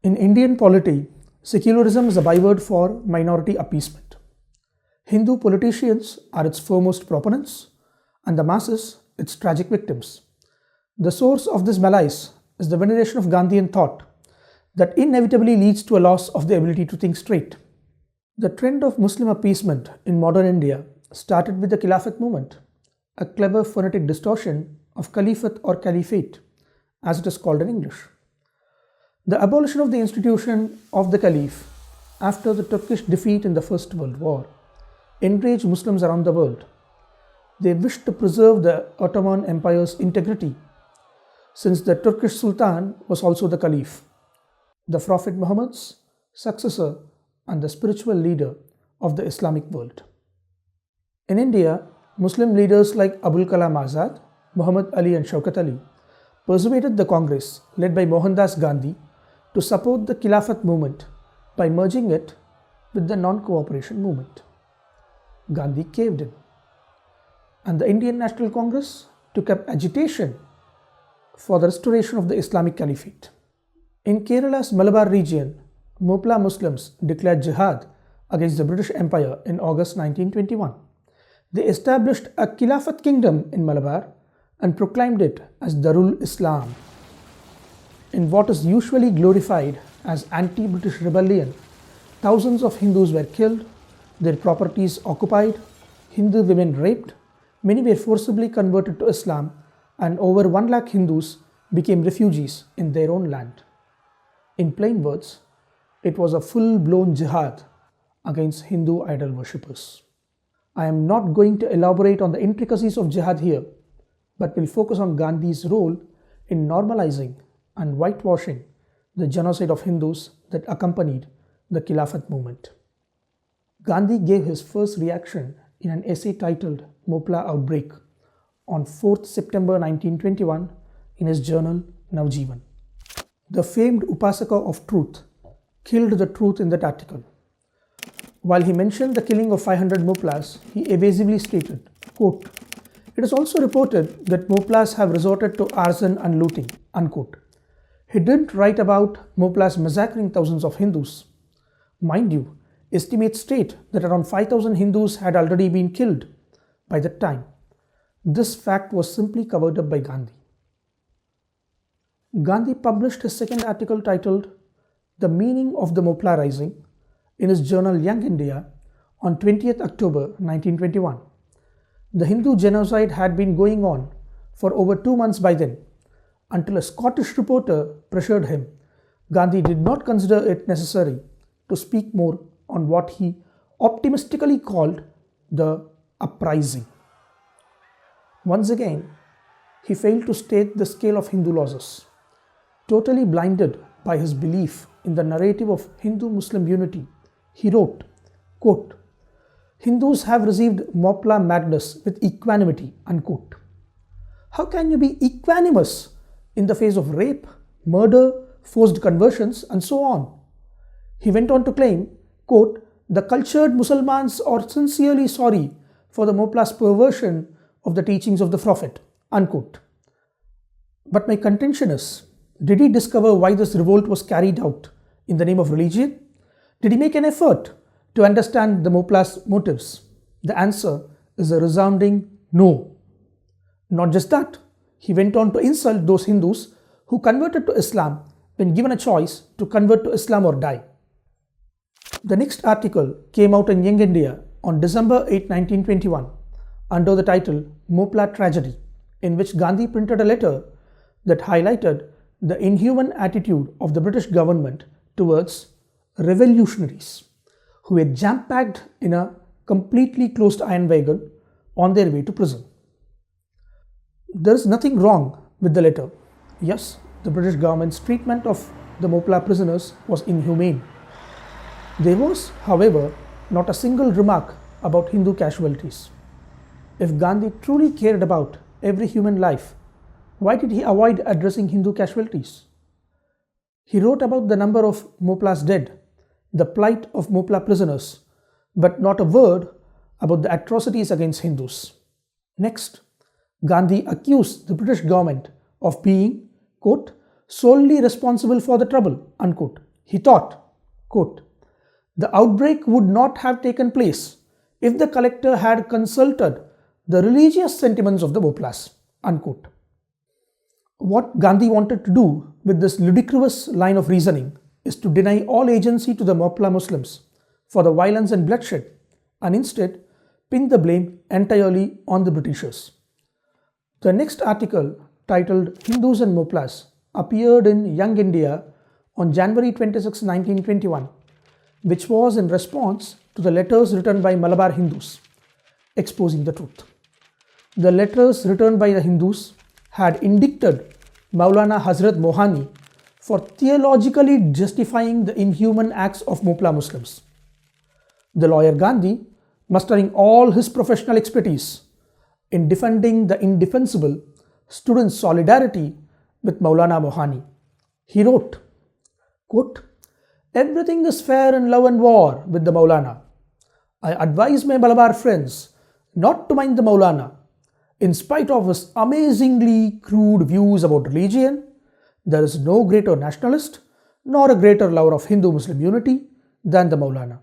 In Indian polity, secularism is a byword for minority appeasement. Hindu politicians are its foremost proponents, and the masses its tragic victims. The source of this malaise is the veneration of Gandhian thought that inevitably leads to a loss of the ability to think straight. The trend of Muslim appeasement in modern India started with the Khilafat movement, a clever phonetic distortion of Khalifat or Caliphate, as it is called in English. The abolition of the institution of the Caliph after the Turkish defeat in the First World War enraged Muslims around the world. They wished to preserve the Ottoman Empire's integrity, since the Turkish Sultan was also the Caliph, the Prophet Muhammad's successor and the spiritual leader of the Islamic world. In India, Muslim leaders like Abul Kalam Azad, Muhammad Ali and Shaukat Ali persuaded the Congress led by Mohandas Gandhi to support the Khilafat movement by merging it with the non-cooperation movement. Gandhi caved in, and the Indian National Congress took up agitation for the restoration of the Islamic Caliphate. In Kerala's Malabar region, Moplah Muslims declared jihad against the British Empire in August 1921. They established a Khilafat kingdom in Malabar and proclaimed it as Darul Islam. In what is usually glorified as anti-British rebellion, thousands of Hindus were killed, their properties occupied, Hindu women raped, many were forcibly converted to Islam, and over 1 lakh Hindus became refugees in their own land. In plain words, it was a full-blown jihad against Hindu idol worshippers. I am not going to elaborate on the intricacies of jihad here, but will focus on Gandhi's role in normalizing and whitewashing the genocide of Hindus that accompanied the Khilafat movement. Gandhi gave his first reaction in an essay titled Moplah Outbreak on 4th September 1921 in his journal Navjivan. The famed Upasaka of truth killed the truth in that article. While he mentioned the killing of 500 Moplahs, he evasively stated, quote, "It is also reported that Moplahs have resorted to arson and looting," unquote. He didn't write about Moplahs massacring thousands of Hindus. Mind you, estimates state that around 5,000 Hindus had already been killed by that time. This fact was simply covered up by Gandhi. Gandhi published his second article titled The Meaning of the Moplah Rising in his journal Young India on 20th October 1921. The Hindu genocide had been going on for over 2 months by then, until a Scottish reporter pressured him. Gandhi did not consider it necessary to speak more on what he optimistically called the uprising. Once again, he failed to state the scale of Hindu losses. Totally blinded by his belief in the narrative of Hindu-Muslim unity, he wrote, quote, "Hindus have received Moplah madness with equanimity," unquote. How can you be equanimous in the face of rape, murder, forced conversions, and so on? He went on to claim, quote, "The cultured Muslims are sincerely sorry for the Moplah's perversion of the teachings of the Prophet," unquote. But my contention is, did he discover why this revolt was carried out in the name of religion? Did he make an effort to understand the Moplah's motives? The answer is a resounding no. Not just that, he went on to insult those Hindus who converted to Islam when given a choice to convert to Islam or die. The next article came out in Young India on December 8, 1921, under the title Moplah Tragedy, in which Gandhi printed a letter that highlighted the inhuman attitude of the British government towards revolutionaries who were jam-packed in a completely closed iron wagon on their way to prison. There is nothing wrong with the letter. Yes, the British government's treatment of the Moplah prisoners was inhumane. There was, however, not a single remark about Hindu casualties. If Gandhi truly cared about every human life, why did he avoid addressing Hindu casualties? He wrote about the number of Moplahs dead, the plight of Moplah prisoners, but not a word about the atrocities against Hindus. Next, Gandhi accused the British government of being, quote, solely responsible for the trouble, unquote, He thought, quote, the outbreak would not have taken place if the collector had consulted the religious sentiments of the Moplahs, unquote. What Gandhi wanted to do with this ludicrous line of reasoning is to deny all agency to the Moplah Muslims for the violence and bloodshed and instead pin the blame entirely on the Britishers. The next article, titled Hindus and Moplahs, appeared in Young India on January 26, 1921, which was in response to the letters written by Malabar Hindus, exposing the truth. The letters written by the Hindus had indicted Maulana Hazrat Mohani for theologically justifying the inhuman acts of Moplah Muslims. The lawyer Gandhi, mustering all his professional expertise in defending the indefensible, stood in solidarity with Maulana Mohani. He wrote, quote, everything is fair in love and war with the Maulana. I advise my Malabar friends not to mind the Maulana. In spite of his amazingly crude views about religion, there is no greater nationalist nor a greater lover of Hindu-Muslim unity than the Maulana.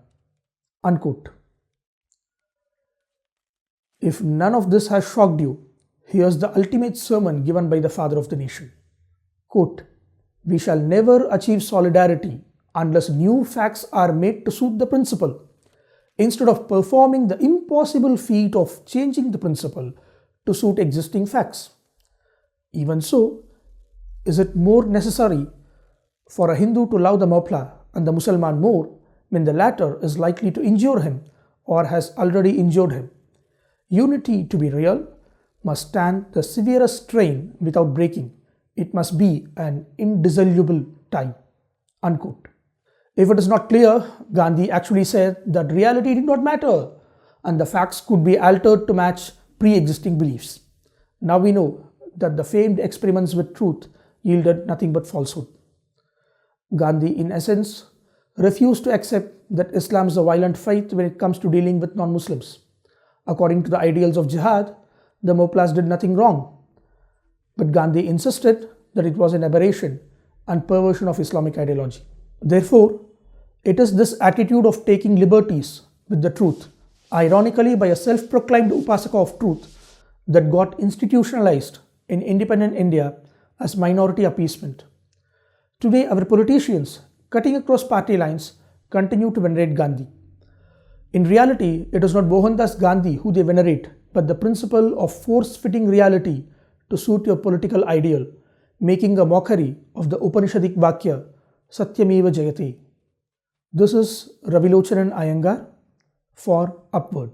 Unquote. If none of this has shocked you, here's the ultimate sermon given by the father of the nation. Quote, we shall never achieve solidarity unless new facts are made to suit the principle, instead of performing the impossible feat of changing the principle to suit existing facts. Even so, is it more necessary for a Hindu to love the Moplah and the Musalman more when the latter is likely to injure him or has already injured him? Unity, to be real, must stand the severest strain without breaking. It must be an indissoluble tie. Unquote. If it is not clear, Gandhi actually said that reality did not matter and the facts could be altered to match pre-existing beliefs. Now we know that the famed experiments with truth yielded nothing but falsehood. Gandhi, in essence, refused to accept that Islam is a violent faith when it comes to dealing with non-Muslims. According to the ideals of jihad, the Moplahs did nothing wrong. But Gandhi insisted that it was an aberration and perversion of Islamic ideology. Therefore, it is this attitude of taking liberties with the truth, ironically by a self-proclaimed Upasaka of truth, that got institutionalized in independent India as minority appeasement. Today, our politicians, cutting across party lines, continue to venerate Gandhi. In reality, it is not Mohandas Gandhi who they venerate, but the principle of force-fitting reality to suit your political ideal, making a mockery of the Upanishadic Vakya, Satyameva Jayate. This is Ravilochanan Iyengar for Upward.